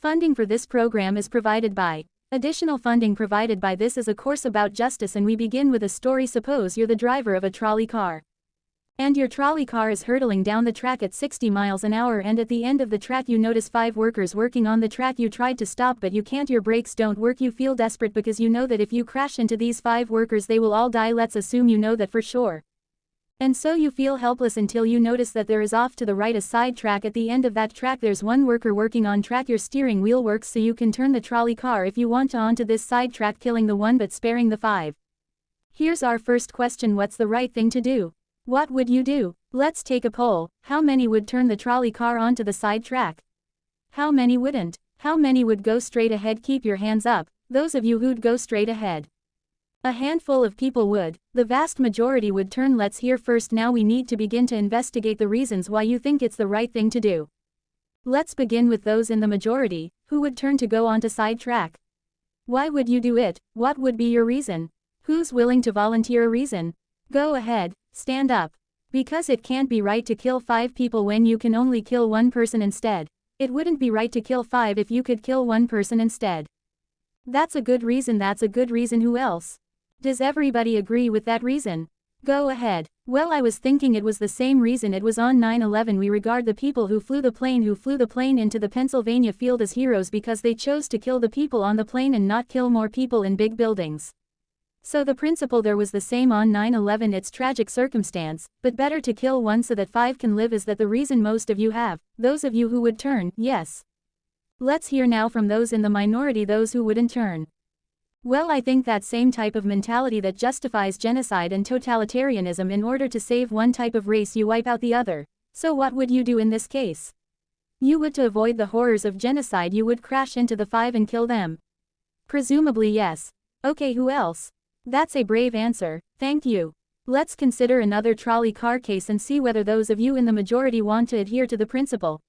Funding for this program is provided by. Additional funding provided by this is a course about justice, and we begin with a story. Suppose you're the driver of a trolley car. And your trolley car is hurtling down the track at 60 miles an hour, and at the end of the track you notice 5 workers working on the track. You tried to stop but you can't, your brakes don't work. You feel desperate because you know that if you crash into these 5 workers they will all die. Let's assume you know that for sure. And so you feel helpless until you notice that there is off to the right a side track. At the end of that track there's one worker working on track. Your steering wheel works so you can turn the trolley car if you want to onto this side track, killing the one but sparing the 5. Here's our first question: what's the right thing to do? What would you do? Let's take a poll. How many would turn the trolley car onto the side track? How many wouldn't? How many would go straight ahead? Keep your hands up, those of you who'd go straight ahead. A handful of people would. The vast majority would turn. Let's hear first. Now we need to begin to investigate the reasons why you think it's the right thing to do. Let's begin with those in the majority, who would turn to go onto side track. Why would you do it? What would be your reason? Who's willing to volunteer a reason? Go ahead, stand up. Because it can't be right to kill 5 people when you can only kill 1 person instead. It wouldn't be right to kill 5 if you could kill 1 person instead. That's a good reason. That's a good reason. Who else? Does everybody agree with that reason? Go ahead. Well, I was thinking it was the same reason. It was on 9/11. We regard the people who flew the plane into the Pennsylvania field as heroes because they chose to kill the people on the plane and not kill more people in big buildings. So the principle there was the same on 9/11. It's tragic circumstance, but better to kill 1 so that 5 can live. Is that the reason most of you have? Those of you who would turn, yes. Let's hear now from those in the minority, those who wouldn't turn. Well, I think that same type of mentality that justifies genocide and totalitarianism. In order to save one type of race you wipe out the other. So what would you do in this case? You would, to avoid the horrors of genocide, you would crash into the 5 and kill them. Presumably yes. Okay, who else? That's a brave answer, thank you. Let's consider another trolley car case and see whether those of you in the majority want to adhere to the principle.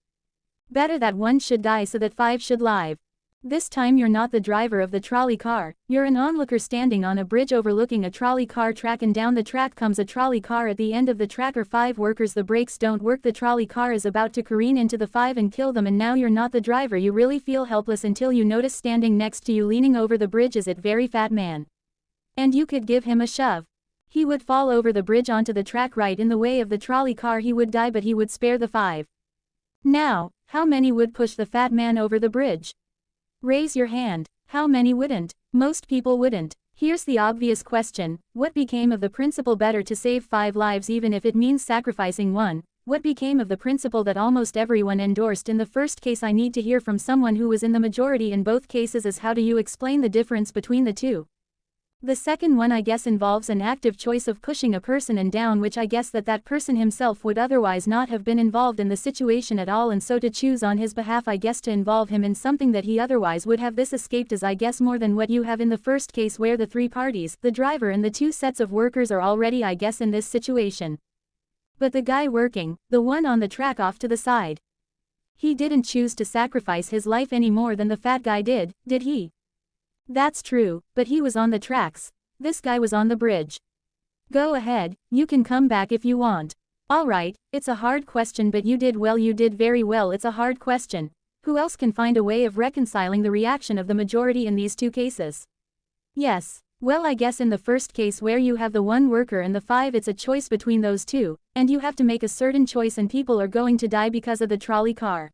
Better that 1 should die so that 5 should live. This time you're not the driver of the trolley car, you're an onlooker standing on a bridge overlooking a trolley car track, and down the track comes a trolley car. At the end of the track are 5 workers. The brakes don't work. The trolley car is about to careen into the 5 and kill them, and now you're not the driver. You really feel helpless until you notice standing next to you leaning over the bridge is a very fat man. And you could give him a shove. He would fall over the bridge onto the track right in the way of the trolley car. He would die, but he would spare the 5. Now, how many would push the fat man over the bridge? Raise your hand. How many wouldn't? Most people wouldn't. Here's the obvious question: what became of the principle better to save 5 lives even if it means sacrificing 1? What became of the principle that almost everyone endorsed in the first case? I need to hear from someone who was in the majority in both cases. As how do you explain the difference between the two? The second one, I guess, involves an active choice of pushing a person and down, which I guess that person himself would otherwise not have been involved in the situation at all, and so to choose on his behalf, I guess, to involve him in something that he otherwise would have. This escaped is, I guess, more than what you have in the first case, where the 3 parties, the driver and the 2 sets of workers, are already, I guess, in this situation. But the guy working, the one on the track off to the side, he didn't choose to sacrifice his life any more than the fat guy did he? That's true, but he was on the tracks. This guy was on the bridge. Go ahead, you can come back if you want. Alright, it's a hard question, but you did well, you did very well. It's a hard question. Who else can find a way of reconciling the reaction of the majority in these 2 cases? Yes, well, I guess in the first case where you have the 1 worker and the 5, it's a choice between those 2, and you have to make a certain choice, and people are going to die because of the trolley car.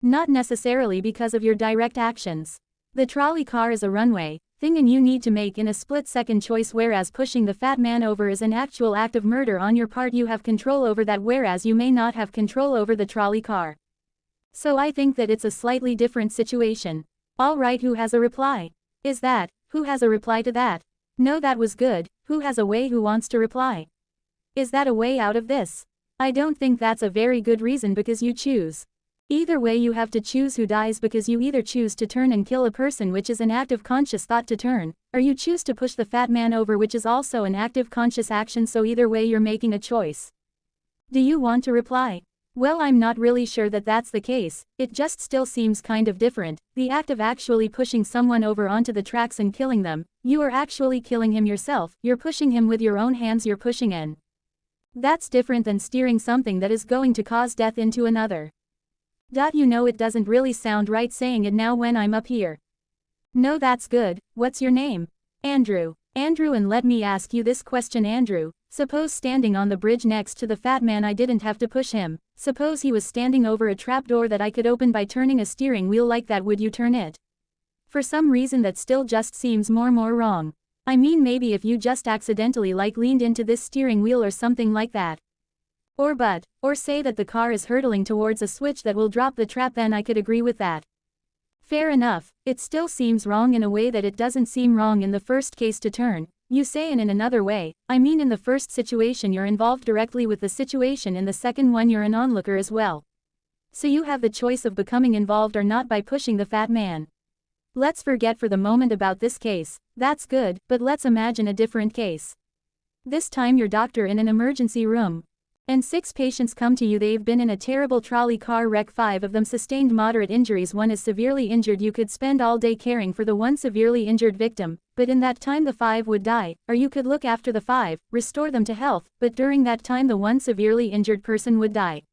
Not necessarily because of your direct actions. The trolley car is a runway thing, and you need to make in a split-second choice, whereas pushing the fat man over is an actual act of murder on your part. You have control over that, whereas you may not have control over the trolley car. So I think that it's a slightly different situation. Alright, who has a reply? Is that, who has a reply to that? No, that was good. Who has a way? Who wants to reply? Is that a way out of this? I don't think that's a very good reason, because you choose. Either way, you have to choose who dies, because you either choose to turn and kill a person, which is an active conscious thought to turn, or you choose to push the fat man over, which is also an active conscious action. So either way you're making a choice. Do you want to reply? Well, I'm not really sure that that's the case. It just still seems kind of different. The act of actually pushing someone over onto the tracks and killing them, you are actually killing him yourself. You're pushing him with your own hands. You're pushing in. That's different than steering something that is going to cause death into another. You know it doesn't really sound right saying it now when I'm up here. No, that's good. What's your name? Andrew. Andrew, and let me ask you this question, Andrew. Suppose standing on the bridge next to the fat man, I didn't have to push him. Suppose he was standing over a trapdoor that I could open by turning a steering wheel like that, would you turn it? For some reason that still just seems more wrong. I mean, maybe if you just accidentally leaned into this steering wheel or something like that. Or say that the car is hurtling towards a switch that will drop the trap, then I could agree with that. Fair enough. It still seems wrong in a way that it doesn't seem wrong in the first case to turn, you say, and in another way, I mean in the first situation you're involved directly with the situation, in the second one you're an onlooker as well. So you have the choice of becoming involved or not by pushing the fat man. Let's forget for the moment about this case. That's good, but let's imagine a different case. This time you're doctor in an emergency room. And 6 patients come to you. They've been in a terrible trolley car wreck. 5 of them sustained moderate injuries. 1 is severely injured. You could spend all day caring for the 1 severely injured victim, but in that time the 5 would die, or you could look after the 5, restore them to health, but during that time the 1 severely injured person would die.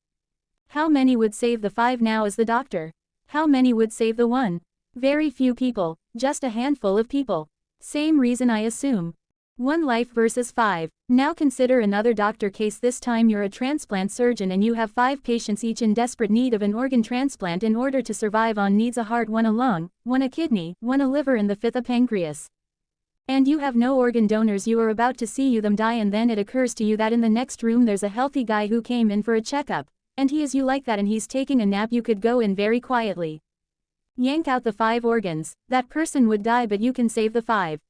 How many would save the 5 now as the doctor? How many would save the 1? Very few people, just a handful of people. Same reason, I assume. 1 life versus 5. Now consider another doctor case. This time you're a transplant surgeon and you have 5 patients, each in desperate need of an organ transplant in order to survive. On needs a heart, 1 a lung, 1 a kidney, 1 a liver, and the 5th a pancreas. And you have no organ donors. You are about to see them die, and then it occurs to you that in the next room there's a healthy guy who came in for a checkup, and he is you like that, and he's taking a nap. You could go in very quietly, yank out the 5 organs. That person would die, but you can save the 5.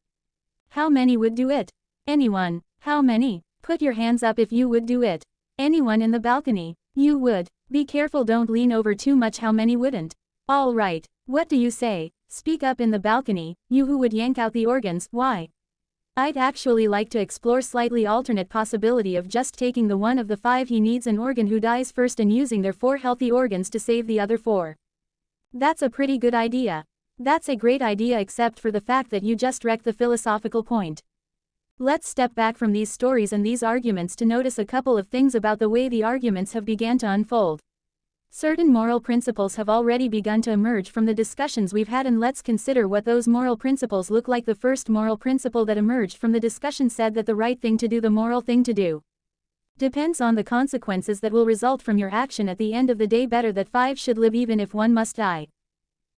How many would do it? Anyone? How many? Put your hands up if you would do it. Anyone in the balcony? You would. Be careful, don't lean over too much. How many wouldn't? All right. What do you say? Speak up in the balcony, you who would yank out the organs. Why? I'd actually like to explore slightly alternate possibility of just taking the 1 of the 5 he needs an organ who dies first and using their 4 healthy organs to save the other 4. That's a pretty good idea. That's a great idea, except for the fact that you just wrecked the philosophical point. Let's step back from these stories and these arguments to notice a couple of things about the way the arguments have began to unfold. Certain moral principles have already begun to emerge from the discussions we've had, and let's consider what those moral principles look like. The first moral principle that emerged from the discussion said that the right thing to do, the moral thing to do, depends on the consequences that will result from your action at the end of the day. Better that 5 should live even if 1 must die.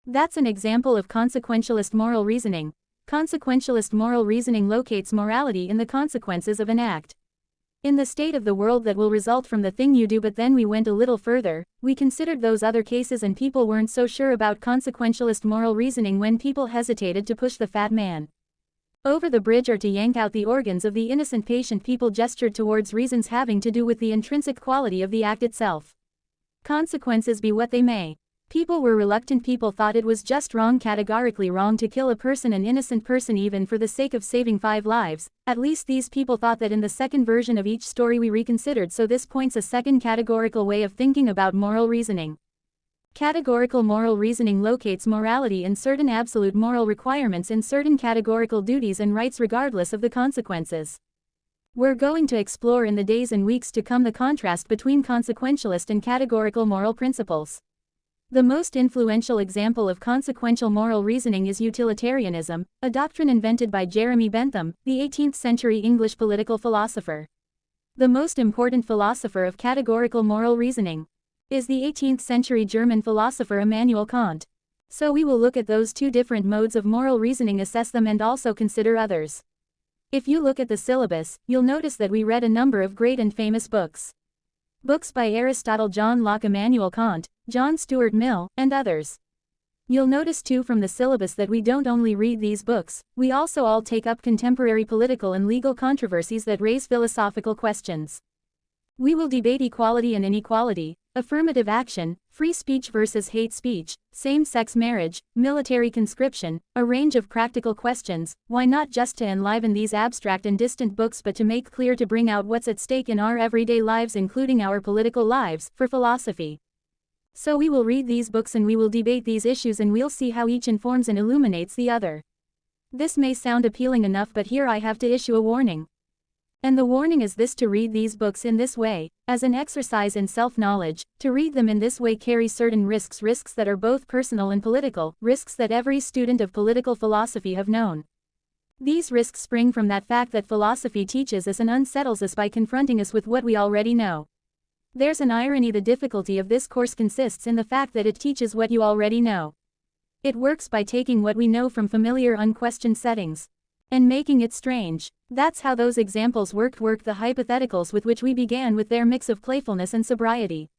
That's an example of consequentialist moral reasoning. Consequentialist moral reasoning locates morality in the consequences of an act, in the state of the world that will result from the thing you do. But then we went a little further, we considered those other cases, and people weren't so sure about consequentialist moral reasoning when people hesitated to push the fat man over the bridge or to yank out the organs of the innocent patient. People gestured towards reasons having to do with the intrinsic quality of the act itself. Consequences be what they may. People were reluctant. People thought it was just wrong, categorically wrong, to kill a person, an innocent person, even for the sake of saving 5 lives. At least these people thought that in the second version of each story we reconsidered. So this points a second categorical way of thinking about moral reasoning. Categorical moral reasoning locates morality in certain absolute moral requirements, in certain categorical duties and rights regardless of the consequences. We're going to explore in the days and weeks to come the contrast between consequentialist and categorical moral principles. The most influential example of consequential moral reasoning is utilitarianism, a doctrine invented by Jeremy Bentham, the 18th century English political philosopher. The most important philosopher of categorical moral reasoning is the 18th century German philosopher Immanuel Kant. So we will look at those 2 different modes of moral reasoning, assess them, and also consider others. If you look at the syllabus, you'll notice that we read a number of great and famous books. Books by Aristotle, John Locke, Immanuel Kant, John Stuart Mill, and others. You'll notice too from the syllabus that we don't only read these books, we also all take up contemporary political and legal controversies that raise philosophical questions. We will debate equality and inequality, affirmative action, free speech versus hate speech, same-sex marriage, military conscription, a range of practical questions. Why not just to enliven these abstract and distant books, but to make clear, to bring out what's at stake in our everyday lives, including our political lives, for philosophy. So we will read these books and we will debate these issues, and we'll see how each informs and illuminates the other. This may sound appealing enough, but here I have to issue a warning. And the warning is this: to read these books in this way, as an exercise in self-knowledge, to read them in this way carries certain risks that are both personal and political, risks that every student of political philosophy have known. These risks spring from that fact that philosophy teaches us and unsettles us by confronting us with what we already know. There's an irony: the difficulty of this course consists in the fact that it teaches what you already know. It works by taking what we know from familiar unquestioned settings and making it strange. That's how those examples worked the hypotheticals with which we began, with their mix of playfulness and sobriety.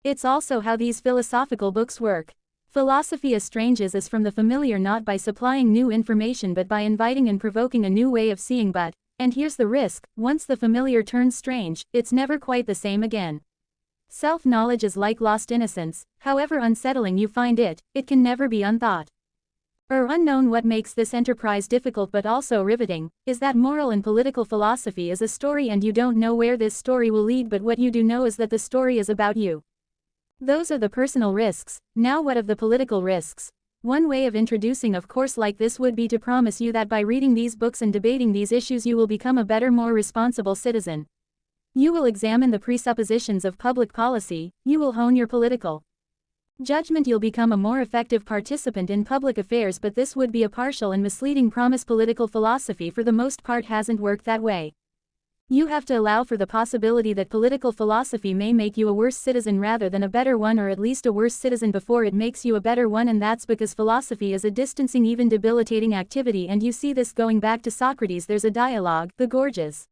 It's also how these philosophical books work. Philosophy estranges us from the familiar not by supplying new information but by inviting and provoking a new way of seeing. But, and here's the risk, once the familiar turns strange, it's never quite the same again. Self-knowledge is like lost innocence: however unsettling you find it, it can never be unthought or unknown. What makes this enterprise difficult but also riveting is that moral and political philosophy is a story, and you don't know where this story will lead, but what you do know is that the story is about you. Those are the personal risks. Now what of the political risks? One way of introducing a course like this would be to promise you that by reading these books and debating these issues you will become a better, more responsible citizen. You will examine the presuppositions of public policy, you will hone your political judgment, you'll become a more effective participant in public affairs. But this would be a partial and misleading promise. Political philosophy for the most part hasn't worked that way. You have to allow for the possibility that political philosophy may make you a worse citizen rather than a better one, or at least a worse citizen before it makes you a better one, and that's because philosophy is a distancing, even debilitating activity. And you see this going back to Socrates. There's a dialogue, the Gorgias,